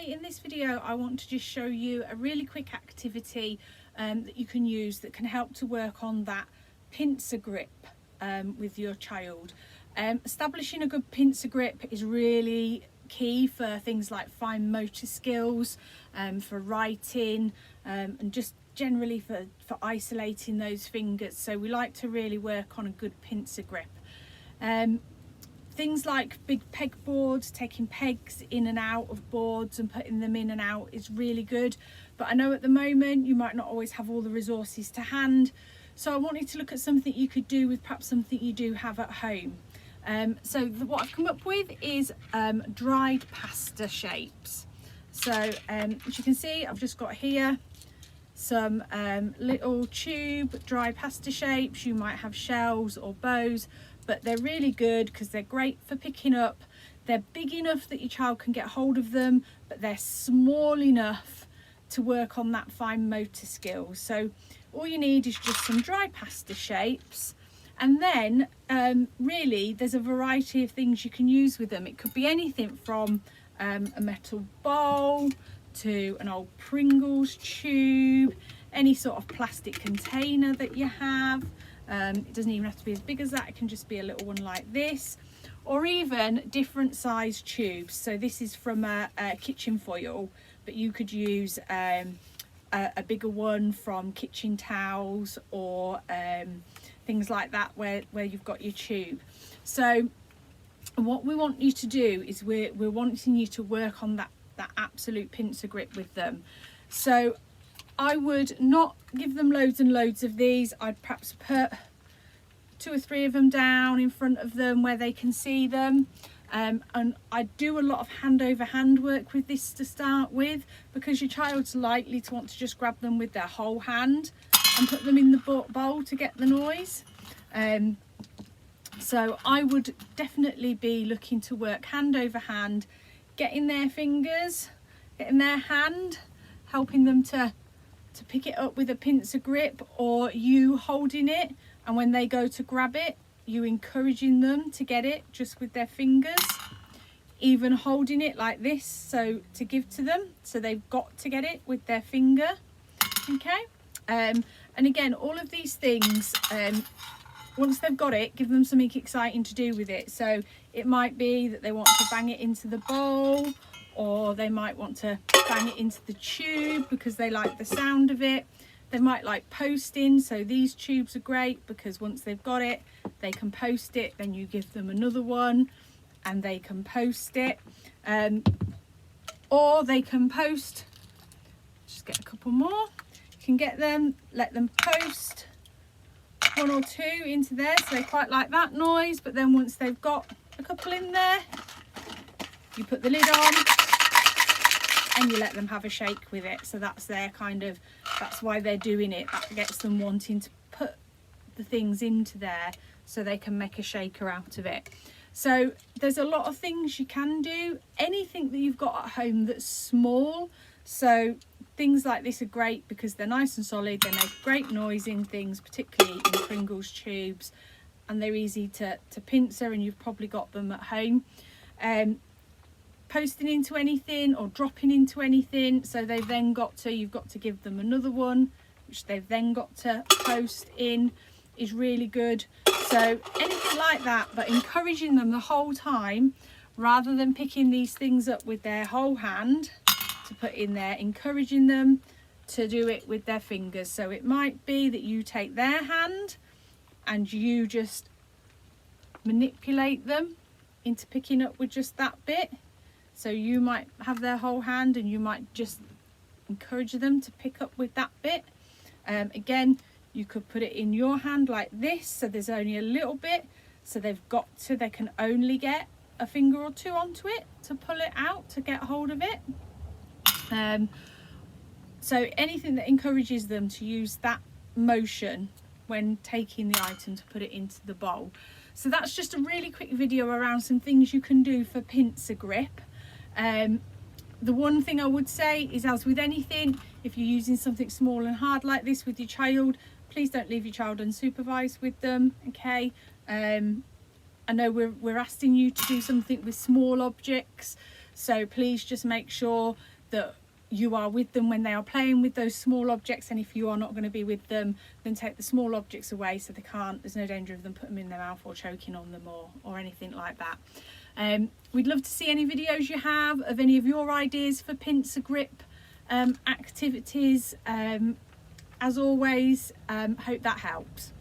in this video I want to just show you a really quick activity that you can use that can help to work on that pincer grip with your child. Establishing a good pincer grip is really key for things like fine motor skills, for writing, and just generally for isolating those fingers. So we like to really work on a good pincer grip. Things like big peg boards, taking pegs in and out of boards and putting them in and out is really good, but I know at the moment you might not always have all the resources to hand, so I wanted to look at something you could do with perhaps something you do have at home. What I've come up with is dried pasta shapes. So as you can see, I've just got here some little tube dry pasta shapes. You might have shells or bows, but they're really good because they're great for picking up. They're big enough that your child can get hold of them, but they're small enough to work on that fine motor skills. So all you need is just some dry pasta shapes, and then really there's a variety of things you can use with them. It could be anything from a metal bowl to an old Pringles tube, any sort of plastic container that you have. It doesn't even have to be as big as that, it can just be a little one like this, or even different size tubes. So this is from a kitchen foil, but you could use a bigger one from kitchen towels, or things like that where you've got your tube. So what we want you to do is we're wanting you to work on that absolute pincer grip with them. So I would not give them loads and loads of these. I'd perhaps put 2 or 3 of them down in front of them where they can see them. And I do a lot of hand over hand work with this to start with, because your child's likely to want to just grab them with their whole hand and put them in the bowl to get the noise. So I would definitely be looking to work hand over hand, getting their fingers, getting their hand, helping them to pick it up with a pincer grip, or you holding it, and when they go to grab it, you encouraging them to get it just with their fingers, even holding it like this, so to give to them, so they've got to get it with their finger. Okay, and again, all of these things, once they've got it, give them something exciting to do with it. So it might be that they want to bang it into the bowl, or they might want to bang it into the tube because they like the sound of it. They might like posting, so these tubes are great because once they've got it, they can post it, then you give them another one and they can post it. Or they can post, just get a couple more, you can get them, let them post 1 or 2 into there, so they quite like that noise. But then once they've got a couple in there, you put the lid on and you let them have a shake with it. So that's their kind of, that's why they're doing it. That gets them wanting to put the things into there so they can make a shaker out of it. So there's a lot of things you can do. Anything that you've got at home that's small. So things like this are great because they're nice and solid. They make great noise in things, particularly in Pringles tubes, and they're easy to pincer, and you've probably got them at home. Posting into anything or dropping into anything, so they've then you've got to give them another one which they've then got to post in, is really good. So anything like that, but encouraging them the whole time rather than picking these things up with their whole hand to put in there, encouraging them to do it with their fingers. So it might be that you take their hand and you just manipulate them into picking up with just that bit. So you might have their whole hand and you might just encourage them to pick up with that bit. Again, you could put it in your hand like this, so there's only a little bit, so they can only get a finger or 2 onto it to pull it out, to get hold of it. So anything that encourages them to use that motion when taking the item to put it into the bowl. So that's just a really quick video around some things you can do for pincer grip. The one thing I would say is, as with anything, if you're using something small and hard like this with your child, please don't leave your child unsupervised with them. Okay, I know we're asking you to do something with small objects, So please just make sure that you are with them when they are playing with those small objects, and if you are not going to be with them, then take the small objects away so there's no danger of them putting them in their mouth or choking on them or anything like that. We'd love to see any videos you have of any of your ideas for pincer grip activities. As always, hope that helps.